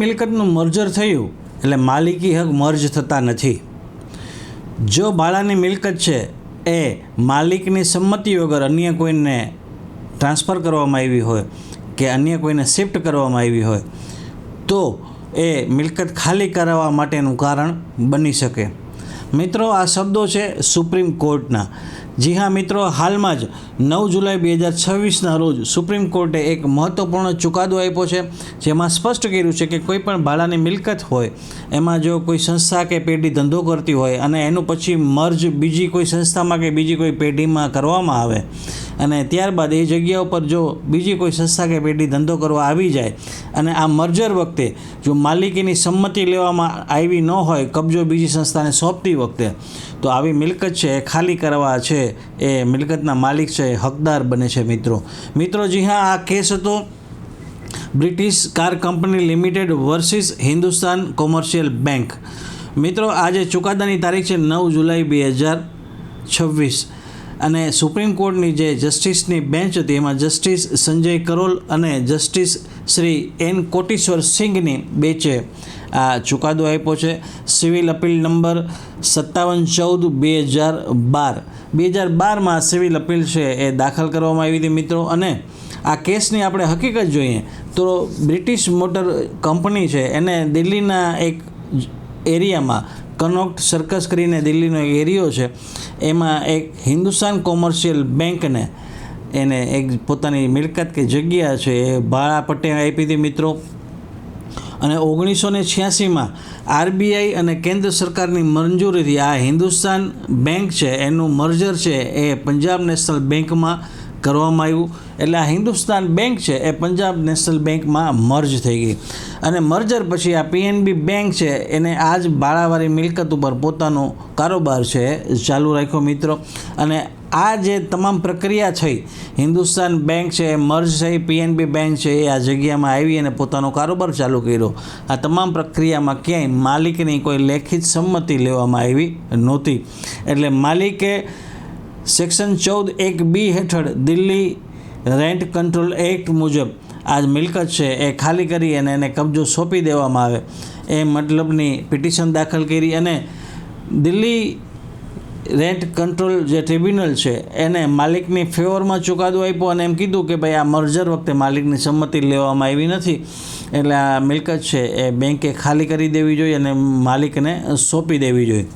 મિલકતનું merger થયું એટલે માલિકી હક મર્જ થતા નથી। જો ભાડાની મિલકત છે એ માલિકની સંમતિ વગર અન્ય કોઈને ટ્રાન્સફર કરવામાં આવી હોય કે અન્ય કોઈને શિફ્ટ કરવામાં આવી હોય તો એ મિલકત ખાલી કરાવવા માટેનું કારણ બની શકે। મિત્રો, આ શબ્દો છે સુપ્રીમ કોર્ટના। જી હા મિત્રો, હાલમાં જ 9 જુલાઈ 2026ના રોજ સુપ્રીમ કોર્ટે એક મહત્ત્વપૂર્ણ ચુકાદો આપ્યો છે, જેમાં સ્પષ્ટ કર્યું છે કે કોઈ પણ ભાડાની મિલકત હોય એમાં જો કોઈ સંસ્થા કે પેઢી ધંધો કરતી હોય અને એનું પછી મર્જ બીજી કોઈ સંસ્થામાં કે બીજી કોઈ પેઢીમાં કરવામાં આવે અને ત્યારબાદ એ જગ્યા ઉપર જો બીજી કોઈ સંસ્થા કે પેઢી ધંધો કરવા આવી જાય અને આ મર્જર વખતે જો માલિકીની સંમતિ લેવામાં આવી ન હોય કબજો બીજી સંસ્થાને સોંપતી વખતે, તો આવી મિલકત છે એ ખાલી કરવા છે એ મિલકતના માલિક છે એ હકદાર બને છે। મિત્રો જી હા, આ કેસ હતો British car company limited versus Hindustan commercial bank. મિત્રો, આજે ચુકાદાની તારીખ છે 9 જુલાઈ 2026 અને સુપ્રીમ કોર્ટની જે જસ્ટિસની બેન્ચ હતી એમાં જસ્ટિસ સંજય કરોલ અને જસ્ટિસ શ્રી એન કોટેશ્વર સિંઘની બેન્ચે આ ચુકાદો આપ્યો છે। Civil appeal number 57/2012 civil appeal છે એ દાખલ કરવામાં આવી હતી મિત્રો। અને આ કેસની આપણે હકીકત જોઈએ તો બ્રિટિશ મોટર કંપની છે એને દિલ્હીના એક એરિયામાં કનોક્ટ સર્કસ કરીને દિલ્હીનો એક એરિયો છે, એમાં એક હિન્દુસ્તાન કોમર્શિયલ બેંકને એને એક પોતાની મિલકત કે જગ્યા છે એ ભાડા પટ્ટે આપી હતી મિત્રો। અને 1986માં આરબીઆઈ અને કેન્દ્ર સરકારની મંજૂરીથી આ હિન્દુસ્તાન બેંક છે એનું મર્જર છે એ પંજાબ નેશનલ બેંકમાં કરવામાં આવ્યું। એટલે આ હિન્દુસ્તાન બેંક છે એ પંજાબ નેશનલ બેંકમાં મર્જ થઈ ગઈ અને મર્જર પછી આ પીએનબી બેંક છે એને આ જ ભાડાવાળી મિલકત ઉપર પોતાનો કારોબાર છે ચાલુ રાખ્યો મિત્રો। અને આ જે તમામ પ્રક્રિયા થઈ, હિન્દુસ્તાન બેંક છે એ મર્જ થઈ, પીએનબી બેંક છે એ આ જગ્યામાં આવી અને પોતાનો કારોબાર ચાલુ કર્યો। આ તમામ પ્રક્રિયામાં ક્યાંય માલિકની કોઈ લેખિત સંમતિ લેવામાં આવી નહોતી। એટલે માલિકે સેક્શન 14(1)(b) હેઠળ દિલ્હી રેન્ટ કંટ્રોલ એક્ટ મુજબ આ મિલકત છે એ ખાલી કરી અને એને કબજો સોંપી દેવામાં આવે એ મતલબની પિટિશન દાખલ કરી અને દિલ્હી રેન્ટ કંટ્રોલ જે ટ્રિબ્યુનલ છે એને માલિકની ફેવરમાં ચુકાદો આપ્યો અને એમ કીધું કે ભાઈ આ મર્જર વખતે માલિકની સંમતિ લેવામાં આવી નથી, એટલે આ મિલકત છે એ બેંકે ખાલી કરી દેવી જોઈએ અને માલિકને સોંપી દેવી જોઈએ।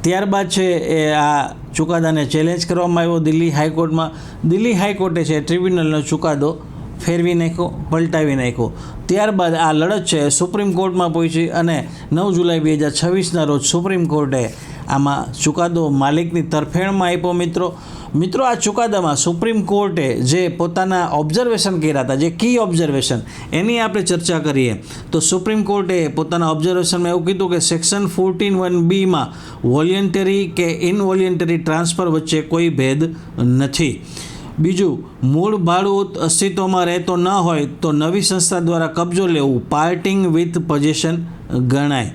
ત્યારબાદ છે એ આ ચુકાદાને ચેલેન્જ કરવામાં આવ્યો દિલ્હી હાઈકોર્ટમાં। દિલ્હી હાઈકોર્ટે છે ટ્રિબ્યુનલનો ચુકાદો ફેરવી નાખ્યો, પલટાવી નાખ્યો। ત્યારબાદ આ લડત છે સુપ્રીમ કોર્ટમાં પહોંચી અને 9 જુલાઈ 2026ના રોજ સુપ્રીમ કોર્ટે આમાં ચુકાદો માલિકની તરફેણમાં આપ્યો મિત્રો આ ચુકાદામાં સુપ્રીમ કોર્ટે જે પોતાના ઓબ્ઝર્વેશન કર્યા હતા, જે કી ઓબ્ઝર્વેશન, એની આપણે ચર્ચા કરીએ તો સુપ્રીમ કોર્ટે પોતાના ઓબ્ઝર્વેશનમાં એવું કીધું કે સેક્શન 14(1)(b)માં વોલ્યુન્ટરી કે ઇનવોલ્યુન્ટરી ટ્રાન્સફર વચ્ચે કોઈ ભેદ નથી। બીજું, મૂળ ભાડું અસ્તિત્વમાં રહેતો ન હોય તો નવી સંસ્થા દ્વારા કબજો લેવું પાર્ટિંગ વિથ પોઝેશન ગણાય।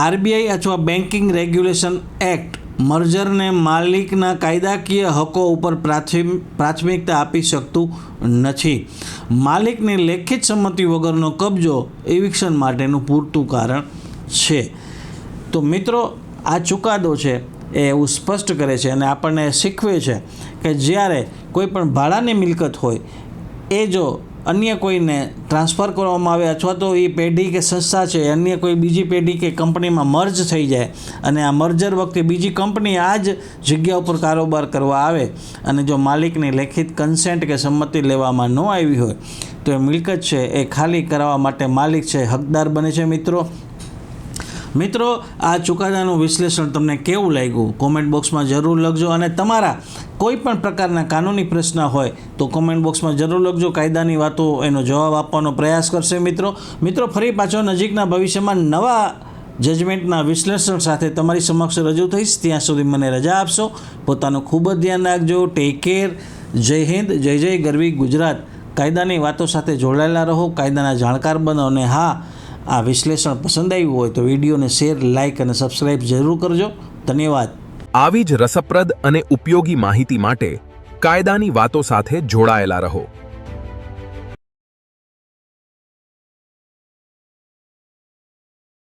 આરબીઆઈ અથવા બેન્કિંગ રેગ્યુલેશન એક્ટ મર્જરને માલિકના કાયદાકીય હકો ઉપર પ્રાથમિકતા આપી શકતું નથી। માલિકની લેખિત સંમતિ વગરનો કબજો એવિક્શન માટેનું પૂરતું કારણ છે। તો મિત્રો, આ ચુકાદો છે એ એવું સ્પષ્ટ કરે છે અને આપણને શીખવે છે કે જ્યારે કોઈ પણ ભાડાની મિલકત હોય એ જો અન્ય કોઈને ટ્રાન્સફર કરવામાં આવે અથવા તો એ પેઢી કે સંસ્થા છે અન્ય કોઈ બીજી પેઢી કે કંપનીમાં મર્જ થઈ જાય અને આ મર્જર વખતે બીજી કંપની આ જ જગ્યા ઉપર કારોબાર કરવા આવે અને જો માલિકની લેખિત કન્સેન્ટ કે સંમતિ લેવામાં ન આવી હોય તો એ મિલકત છે એ ખાલી કરાવવા માટે માલિક છે હકદાર બને છે। મિત્રો આ ચુકાદાનું વિશ્લેષણ તમને કેવું લાગ્યું કોમેન્ટ બોક્સમાં જરૂર લખજો અને તમારા કોઈ પણ પ્રકારના કાનૂની પ્રશ્ન હોય તો કોમેન્ટ બોક્સમાં જરૂર લખજો। કાયદાની વાતો એનો જવાબ આપવાનો પ્રયાસ કરશે મિત્રો ફરી પાછો નજીકના ભવિષ્યમાં નવા જજમેન્ટના વિશ્લેષણ સાથે તમારી સમક્ષ રજૂ થઈશ। ત્યાં સુધી મને રજા આપશો। પોતાનું ખૂબ જ ધ્યાન રાખજો। Take care. જય હિન્દ, જય ગરવી ગુજરાત। કાયદાની વાતો સાથે જોડાયેલા રહો, કાયદાના જાણકાર બનો અને હા, આ વિશ્લેષણ પસંદ આવ્યું હોય તો વિડીયોને શેર, લાઇક અને સબસ્ક્રાઇબ જરૂર કરજો। ધન્યવાદ। આવી જ રસપ્રદ અને ઉપયોગી માહિતી માટે કાયદાની વાતો સાથે જોડાયેલા રહો।